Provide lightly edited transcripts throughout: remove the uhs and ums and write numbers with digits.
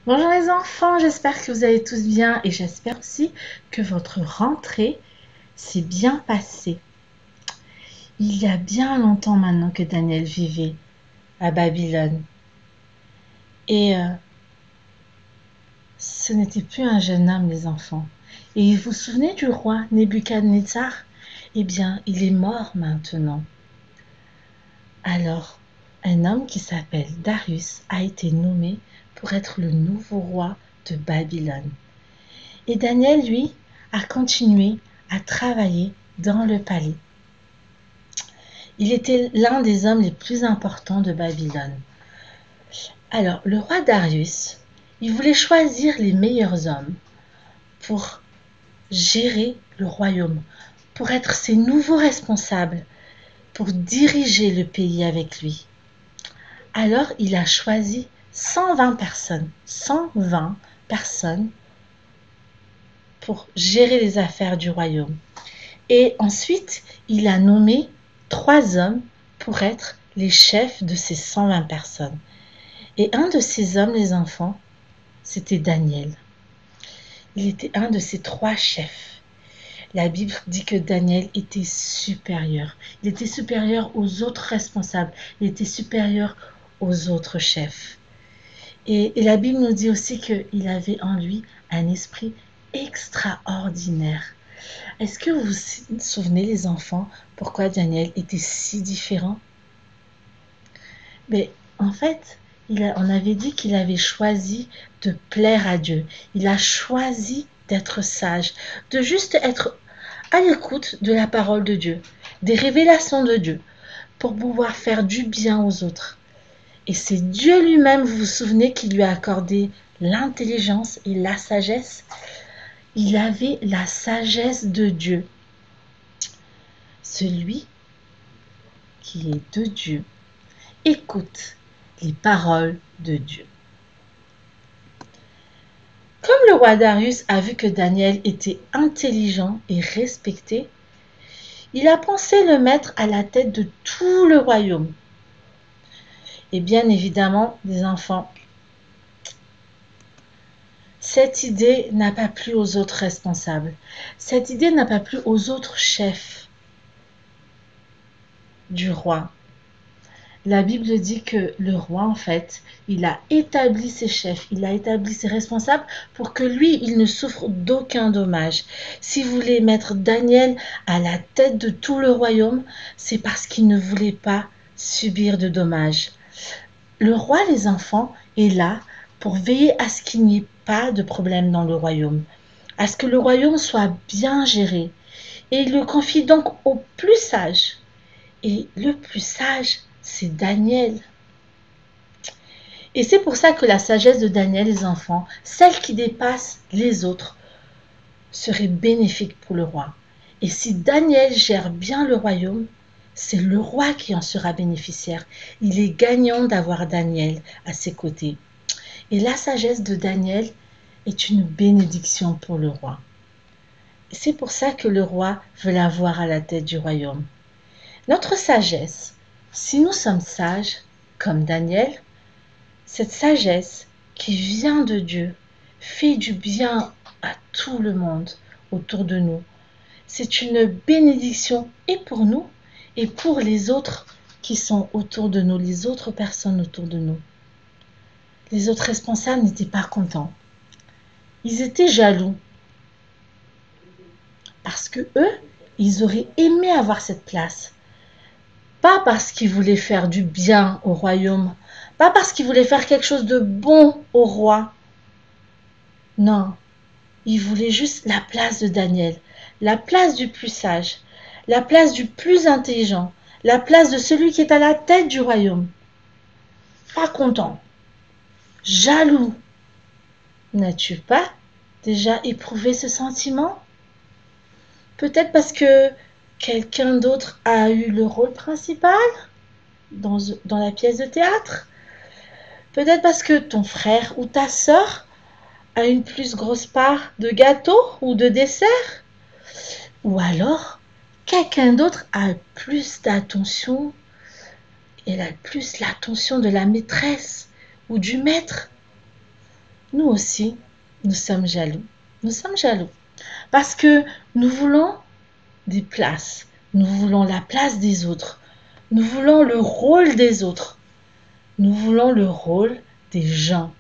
Bonjour les enfants, j'espère que vous allez tous bien et j'espère aussi que votre rentrée s'est bien passée. Il y a bien longtemps maintenant que Daniel vivait à Babylone et ce n'était plus un jeune homme les enfants. Et vous vous souvenez du roi Nebuchadnezzar? Eh bien, il est mort maintenant. Alors, un homme qui s'appelle Darius a été nommé pour être le nouveau roi de Babylone. Et Daniel, lui, a continué à travailler dans le palais. Il était l'un des hommes les plus importants de Babylone. Alors, le roi Darius, il voulait choisir les meilleurs hommes pour gérer le royaume, pour être ses nouveaux responsables, pour diriger le pays avec lui. Alors, il a choisi 120 personnes, 120 personnes pour gérer les affaires du royaume. Et ensuite, il a nommé 3 hommes pour être les chefs de ces 120 personnes. Et un de ces hommes, les enfants, c'était Daniel. Il était un de ces 3 chefs. La Bible dit que Daniel était supérieur. Il était supérieur aux autres responsables. Il était supérieur aux autres chefs. Et la Bible nous dit aussi qu'il avait en lui un esprit extraordinaire. Est-ce que vous vous souvenez, les enfants, pourquoi Daniel était si différent? Mais en fait, on avait dit qu'il avait choisi de plaire à Dieu. Il a choisi d'être sage, de juste être à l'écoute de la parole de Dieu, des révélations de Dieu, pour pouvoir faire du bien aux autres. Et c'est Dieu lui-même, vous vous souvenez, qui lui a accordé l'intelligence et la sagesse. Il avait la sagesse de Dieu. Celui qui est de Dieu écoute les paroles de Dieu. Comme le roi Darius a vu que Daniel était intelligent et respecté, il a pensé le mettre à la tête de tout le royaume. Et bien évidemment, les enfants, cette idée n'a pas plu aux autres responsables. Cette idée n'a pas plu aux autres chefs du roi. La Bible dit que le roi, en fait, il a établi ses chefs, il a établi ses responsables pour que lui, il ne souffre d'aucun dommage. Si vous voulez mettre Daniel à la tête de tout le royaume, c'est parce qu'il ne voulait pas subir de dommages. Le roi, les enfants, est là pour veiller à ce qu'il n'y ait pas de problème dans le royaume, à ce que le royaume soit bien géré. Et il le confie donc au plus sage. Et le plus sage, c'est Daniel. Et c'est pour ça que la sagesse de Daniel, les enfants, celle qui dépasse les autres, serait bénéfique pour le roi. Et si Daniel gère bien le royaume, c'est le roi qui en sera bénéficiaire. Il est gagnant d'avoir Daniel à ses côtés. Et la sagesse de Daniel est une bénédiction pour le roi. C'est pour ça que le roi veut l'avoir à la tête du royaume. Notre sagesse, si nous sommes sages, comme Daniel, cette sagesse qui vient de Dieu fait du bien à tout le monde autour de nous. C'est une bénédiction et pour nous et pour les autres qui sont autour de nous, les autres personnes autour de nous. Les autres responsables n'étaient pas contents. Ils étaient jaloux parce que eux, ils auraient aimé avoir cette place. Pas parce qu'ils voulaient faire du bien au royaume, pas parce qu'ils voulaient faire quelque chose de bon au roi. Non, ils voulaient juste la place de Daniel, la place du plus sage, la place du plus intelligent, la place de celui qui est à la tête du royaume. Pas content, jaloux. N'as-tu pas déjà éprouvé ce sentiment? Peut-être parce que quelqu'un d'autre a eu le rôle principal dans la pièce de théâtre. Peut-être parce que ton frère ou ta sœur a une plus grosse part de gâteau ou de dessert. Ou alors, quelqu'un d'autre a plus d'attention, elle a plus l'attention de la maîtresse ou du maître. nous aussi, nous sommes jaloux. Nous sommes jaloux parce que nous voulons des places. Nous voulons la place des autres. Nous voulons le rôle des autres. Nous voulons le rôle des gens.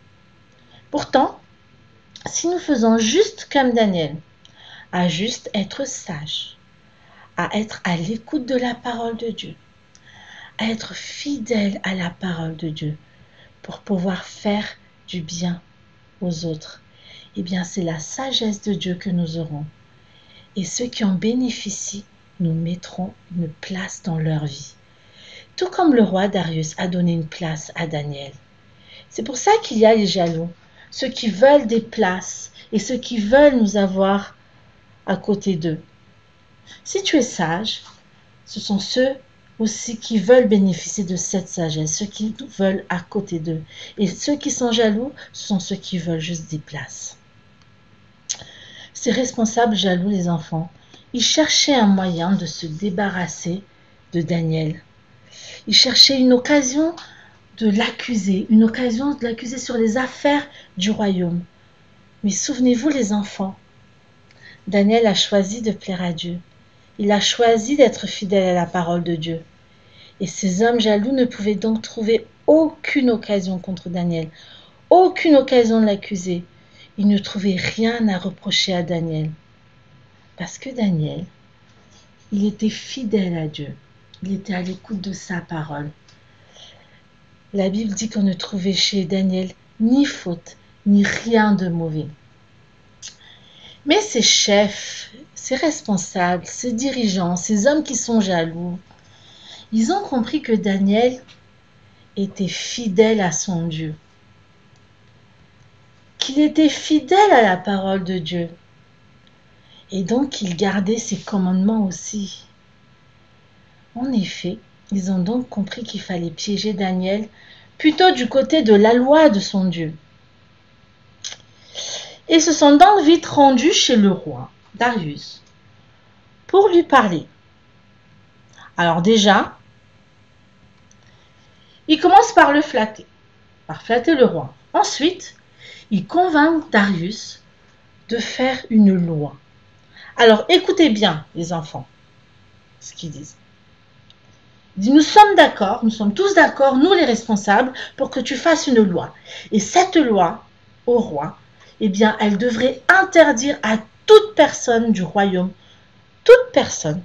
Pourtant, si nous faisons juste comme Daniel, à juste être sage, à être à l'écoute de la parole de Dieu, à être fidèle à la parole de Dieu pour pouvoir faire du bien aux autres, eh bien c'est la sagesse de Dieu que nous aurons. Et ceux qui en bénéficient, nous mettrons une place dans leur vie. Tout comme le roi Darius a donné une place à Daniel. C'est pour ça qu'il y a les jaloux, ceux qui veulent des places et ceux qui veulent nous avoir à côté d'eux. Si tu es sage, ce sont ceux aussi qui veulent bénéficier de cette sagesse, ceux qui veulent à côté d'eux. Et ceux qui sont jaloux, ce sont ceux qui veulent juste des places. Ces responsables jaloux, les enfants, ils cherchaient un moyen de se débarrasser de Daniel. Ils cherchaient une occasion de l'accuser, une occasion de l'accuser sur les affaires du royaume. Mais souvenez-vous les enfants, Daniel a choisi de plaire à Dieu. Il a choisi d'être fidèle à la parole de Dieu. Et ces hommes jaloux ne pouvaient donc trouver aucune occasion contre Daniel, aucune occasion de l'accuser. Ils ne trouvaient rien à reprocher à Daniel. Parce que Daniel, il était fidèle à Dieu. Il était à l'écoute de sa parole. La Bible dit qu'on ne trouvait chez Daniel ni faute, ni rien de mauvais. Mais ces chefs, ces responsables, ces dirigeants, ces hommes qui sont jaloux, ils ont compris que Daniel était fidèle à son Dieu, qu'il était fidèle à la parole de Dieu. Et donc, il gardait ses commandements aussi. En effet, ils ont donc compris qu'il fallait piéger Daniel plutôt du côté de la loi de son Dieu. Ils se sont donc vite rendus chez le roi, Darius, pour lui parler. Alors déjà, ils commencent par le flatter, par flatter le roi. Ensuite, ils convainquent Darius de faire une loi. Alors écoutez bien, les enfants, ce qu'ils disent. Ils disent, nous sommes d'accord, nous sommes tous d'accord, nous les responsables, pour que tu fasses une loi. Et cette loi, au roi, eh bien, elle devrait interdire à toute personne du royaume, toute personne,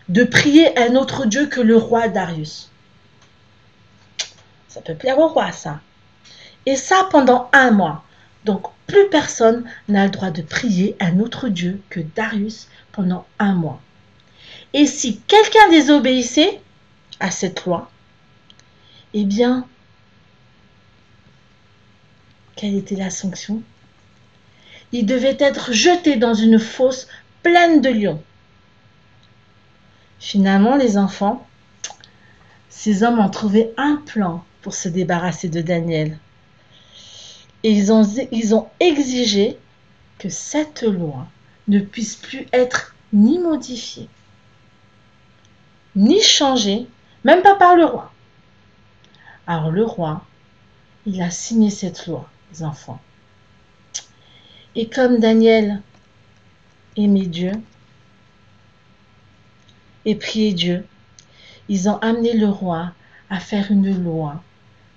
de prier un autre Dieu que le roi Darius. Ça peut plaire au roi, ça. Et ça pendant 1 mois. Donc, plus personne n'a le droit de prier un autre Dieu que Darius pendant 1 mois. Et si quelqu'un désobéissait à cette loi, eh bien, quelle était la sanction? Il devait être jeté dans une fosse pleine de lions. Finalement, les enfants, ces hommes ont trouvé un plan pour se débarrasser de Daniel. Et ils ont exigé que cette loi ne puisse plus être ni modifiée, ni changée, même pas par le roi. Alors le roi, il a signé cette loi, les enfants. Et comme Daniel aimait Dieu et priait Dieu, ils ont amené le roi à faire une loi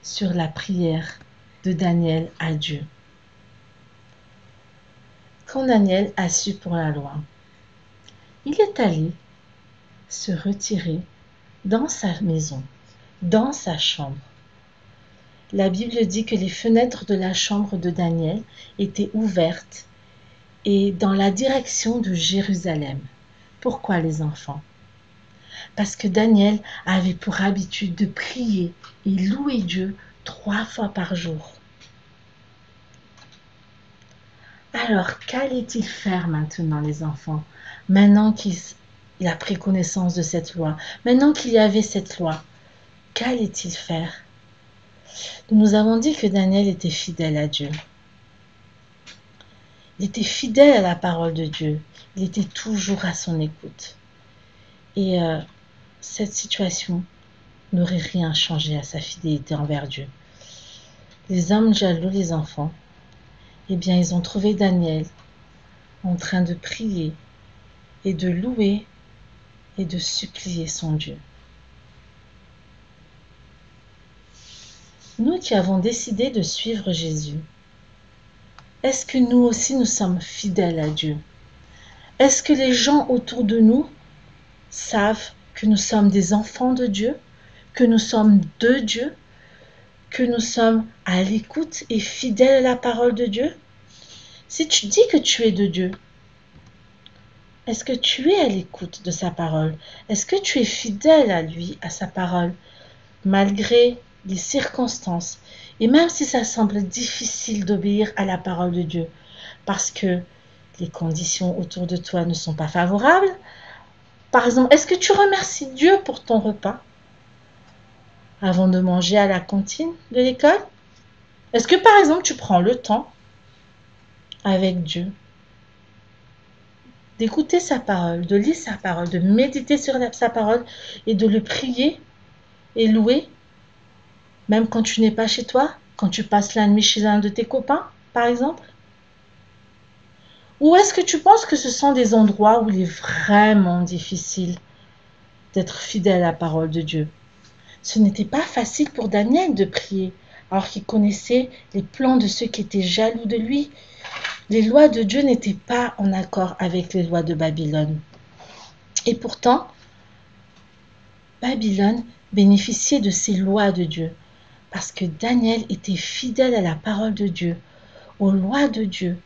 sur la prière de Daniel à Dieu. Quand Daniel a su pour la loi, il est allé se retirer dans sa maison, dans sa chambre. La Bible dit que les fenêtres de la chambre de Daniel étaient ouvertes et dans la direction de Jérusalem. Pourquoi les enfants? Parce que Daniel avait pour habitude de prier et louer Dieu 3 fois par jour. Alors, qu'allait-il faire maintenant, les enfants? Maintenant qu'il a pris connaissance de cette loi, maintenant qu'il y avait cette loi, qu'allait-il faire? Nous avons dit que Daniel était fidèle à Dieu. Il était fidèle à la parole de Dieu. Il était toujours à son écoute. Et cette situation n'aurait rien changé à sa fidélité envers Dieu. Les hommes jaloux, les enfants, eh bien, ils ont trouvé Daniel en train de prier et de louer et de supplier son Dieu. Nous qui avons décidé de suivre Jésus, est-ce que nous aussi nous sommes fidèles à Dieu? Est-ce que les gens autour de nous savent que nous sommes des enfants de Dieu, que nous sommes de Dieu, que nous sommes à l'écoute et fidèles à la parole de Dieu? Si tu dis que tu es de Dieu, est-ce que tu es à l'écoute de sa parole? Est-ce que tu es fidèle à lui, à sa parole, malgré les circonstances? Et même si ça semble difficile d'obéir à la parole de Dieu, parce que les conditions autour de toi ne sont pas favorables. Par exemple, est-ce que tu remercies Dieu pour ton repas avant de manger à la cantine de l'école? Est-ce que par exemple tu prends le temps avec Dieu d'écouter sa parole, de lire sa parole, de méditer sur sa parole et de le prier et louer, même quand tu n'es pas chez toi, quand tu passes la nuit chez un de tes copains, par exemple? Ou est-ce que tu penses que ce sont des endroits où il est vraiment difficile d'être fidèle à la parole de Dieu? Ce n'était pas facile pour Daniel de prier, alors qu'il connaissait les plans de ceux qui étaient jaloux de lui. Les lois de Dieu n'étaient pas en accord avec les lois de Babylone. Et pourtant, Babylone bénéficiait de ces lois de Dieu, parce que Daniel était fidèle à la parole de Dieu, aux lois de Dieu.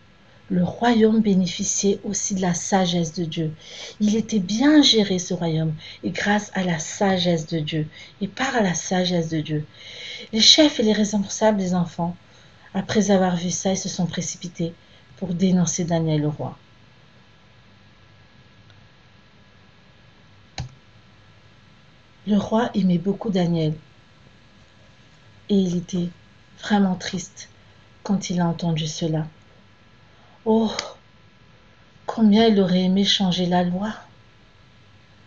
Le royaume bénéficiait aussi de la sagesse de Dieu. Il était bien géré, ce royaume, et grâce à la sagesse de Dieu, et par la sagesse de Dieu. Les chefs et les responsables des enfants, après avoir vu ça, ils se sont précipités pour dénoncer Daniel le roi. Le roi aimait beaucoup Daniel, et il était vraiment triste quand il a entendu cela. Oh, combien il aurait aimé changer la loi.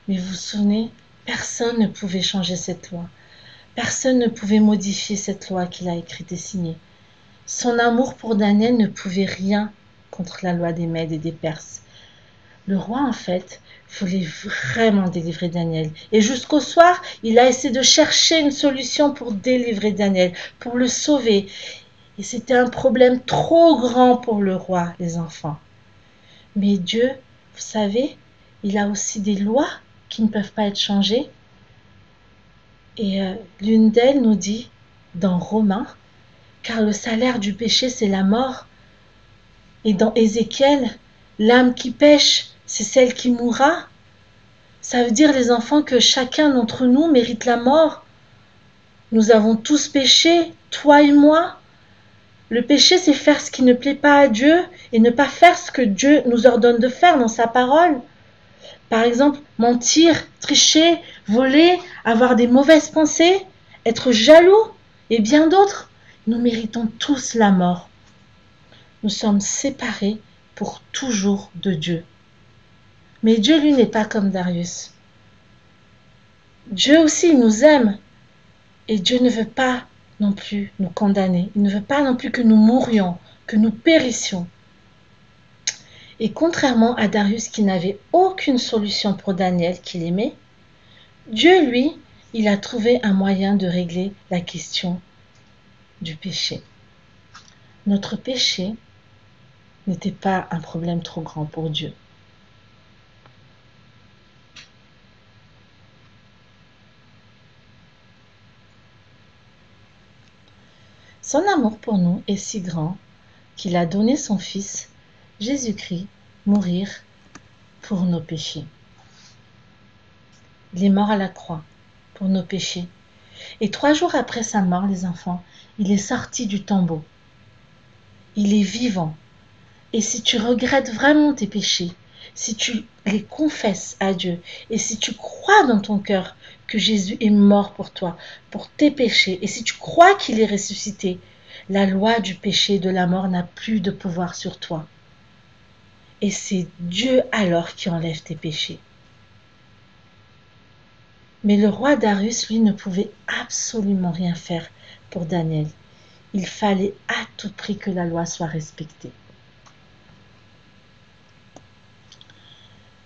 Mais vous vous souvenez, personne ne pouvait changer cette loi. Personne ne pouvait modifier cette loi qu'il a écrite et signée. Son amour pour Daniel ne pouvait rien contre la loi des Mèdes et des Perses. Le roi, en fait, voulait vraiment délivrer Daniel. Et jusqu'au soir, il a essayé de chercher une solution pour délivrer Daniel, pour le sauver. Et c'était un problème trop grand pour le roi, les enfants. Mais Dieu, vous savez, il a aussi des lois qui ne peuvent pas être changées. Et l'une d'elles nous dit, dans Romains, car le salaire du péché, c'est la mort. Et dans Ézéchiel, l'âme qui pêche, c'est celle qui mourra. Ça veut dire, les enfants, que chacun d'entre nous mérite la mort. Nous avons tous péché, toi et moi. Le péché, c'est faire ce qui ne plaît pas à Dieu et ne pas faire ce que Dieu nous ordonne de faire dans sa parole. Par exemple, mentir, tricher, voler, avoir des mauvaises pensées, être jaloux et bien d'autres. Nous méritons tous la mort. Nous sommes séparés pour toujours de Dieu. Mais Dieu, lui, n'est pas comme Darius. Dieu aussi, il nous aime. Et Dieu ne veut pas non plus nous condamner. Il ne veut pas non plus que nous mourions, que nous périssions. Et contrairement à Darius qui n'avait aucune solution pour Daniel qu'il aimait, Dieu, lui, il a trouvé un moyen de régler la question du péché. Notre péché n'était pas un problème trop grand pour Dieu. Son amour pour nous est si grand qu'il a donné son Fils, Jésus-Christ, mourir pour nos péchés. Il est mort à la croix pour nos péchés. Et 3 jours après sa mort, les enfants, il est sorti du tombeau. Il est vivant. Et si tu regrettes vraiment tes péchés, si tu les confesses à Dieu, et si tu crois dans ton cœur que Jésus est mort pour toi, pour tes péchés, et si tu crois qu'il est ressuscité, la loi du péché et de la mort n'a plus de pouvoir sur toi. Et c'est Dieu alors qui enlève tes péchés. Mais le roi Darius, lui, ne pouvait absolument rien faire pour Daniel. Il fallait tout prix que la loi soit respectée.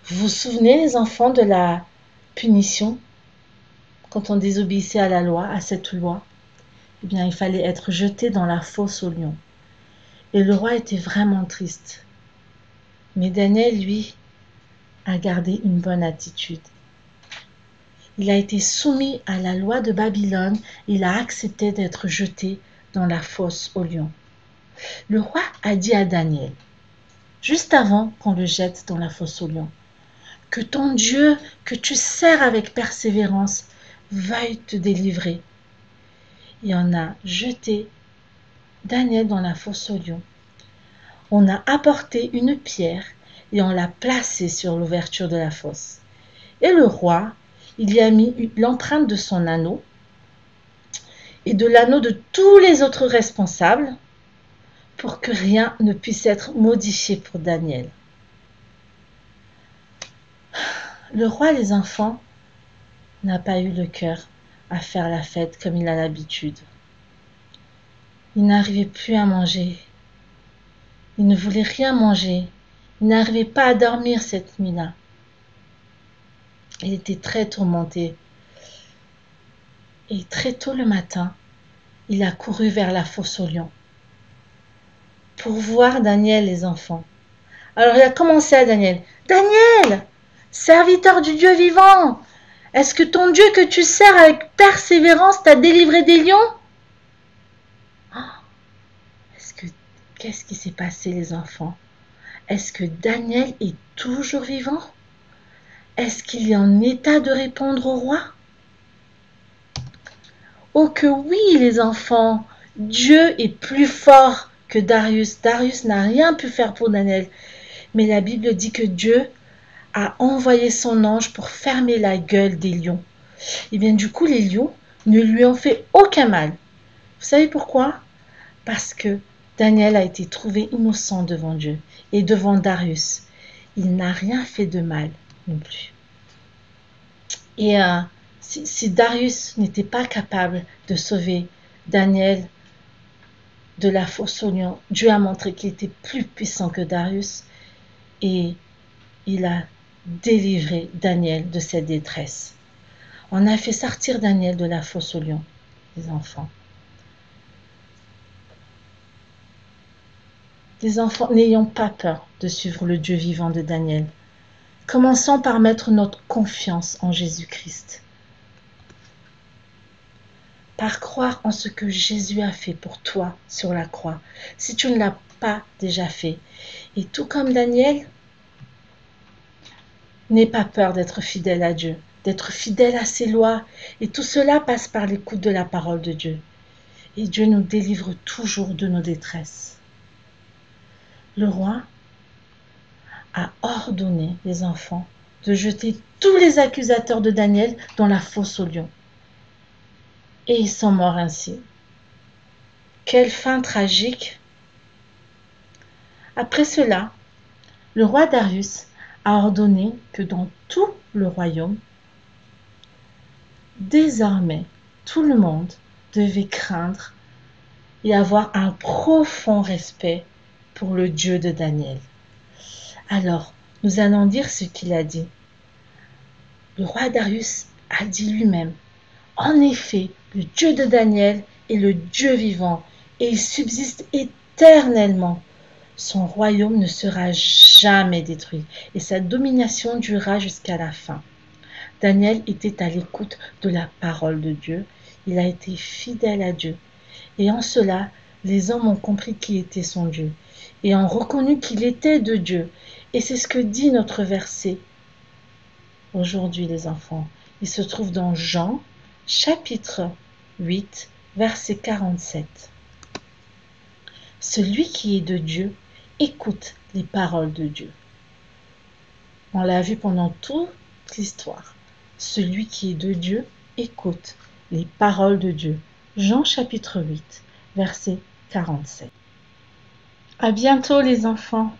Vous vous souvenez, les enfants, de la punition quand on désobéissait à la loi, à cette loi? Eh bien, il fallait être jeté dans la fosse aux lions. Et le roi était vraiment triste. Mais Daniel, lui, a gardé une bonne attitude. Il a été soumis à la loi de Babylone. Il a accepté d'être jeté dans la fosse aux lions. Le roi a dit à Daniel, juste avant qu'on le jette dans la fosse aux lions, que ton Dieu, que tu sers avec persévérance, veuille te délivrer. Et on a jeté Daniel dans la fosse aux lions. On a apporté une pierre et on l'a placée sur l'ouverture de la fosse. Et le roi, il y a mis l'empreinte de son anneau et de l'anneau de tous les autres responsables pour que rien ne puisse être modifié pour Daniel. Le roi, les enfants, n'a pas eu le cœur à faire la fête comme il a l'habitude. Il n'arrivait plus à manger. Il ne voulait rien manger. Il n'arrivait pas à dormir cette nuit-là. Il était très tourmenté. Et très tôt le matin, il a couru vers la fosse aux lions pour voir Daniel, les enfants. Alors il a commencé à Daniel. Daniel, serviteur du Dieu vivant, est-ce que ton Dieu que tu sers avec persévérance t'a délivré des lions? Qu'est-ce qui s'est passé, les enfants? Est-ce que Daniel est toujours vivant? Est-ce qu'il est en état de répondre au roi? Oh que oui, les enfants, Dieu est plus fort que Darius. Darius n'a rien pu faire pour Daniel. Mais la Bible dit que Dieu a envoyé son ange pour fermer la gueule des lions. Et bien du coup, les lions ne lui ont fait aucun mal. Vous savez pourquoi? Parce que Daniel a été trouvé innocent devant Dieu et devant Darius. Il n'a rien fait de mal non plus. Et si Darius n'était pas capable de sauver Daniel de la fosse aux lions, Dieu a montré qu'il était plus puissant que Darius et il a délivré Daniel de cette détresse. On a fait sortir Daniel de la fosse aux lions, les enfants. Les enfants, n'ayons pas peur de suivre le Dieu vivant de Daniel. Commençons par mettre notre confiance en Jésus-Christ. Par croire en ce que Jésus a fait pour toi sur la croix, si tu ne l'as pas déjà fait. Et tout comme Daniel, n'aie pas peur d'être fidèle à Dieu, d'être fidèle à ses lois. Et tout cela passe par l'écoute de la parole de Dieu. Et Dieu nous délivre toujours de nos détresses. Le roi a ordonné les enfants de jeter tous les accusateurs de Daniel dans la fosse aux lions. Et ils sont morts ainsi. Quelle fin tragique! Après cela, le roi Darius a ordonné que dans tout le royaume, désormais, tout le monde devait craindre et avoir un profond respect pour le Dieu de Daniel. Alors, nous allons dire ce qu'il a dit. Le roi Darius a dit lui-même, en effet, le Dieu de Daniel est le Dieu vivant et il subsiste éternellement. Son royaume ne sera jamais détruit et sa domination durera jusqu'à la fin. Daniel était à l'écoute de la parole de Dieu. Il a été fidèle à Dieu. Et en cela, les hommes ont compris qui était son Dieu et ont reconnu qu'il était de Dieu. Et c'est ce que dit notre verset aujourd'hui, les enfants. Il se trouve dans Jean, chapitre 8, verset 47. Celui qui est de Dieu écoute les paroles de Dieu. On l'a vu pendant toute l'histoire. Celui qui est de Dieu écoute les paroles de Dieu. Jean chapitre 8, verset 47. À bientôt les enfants.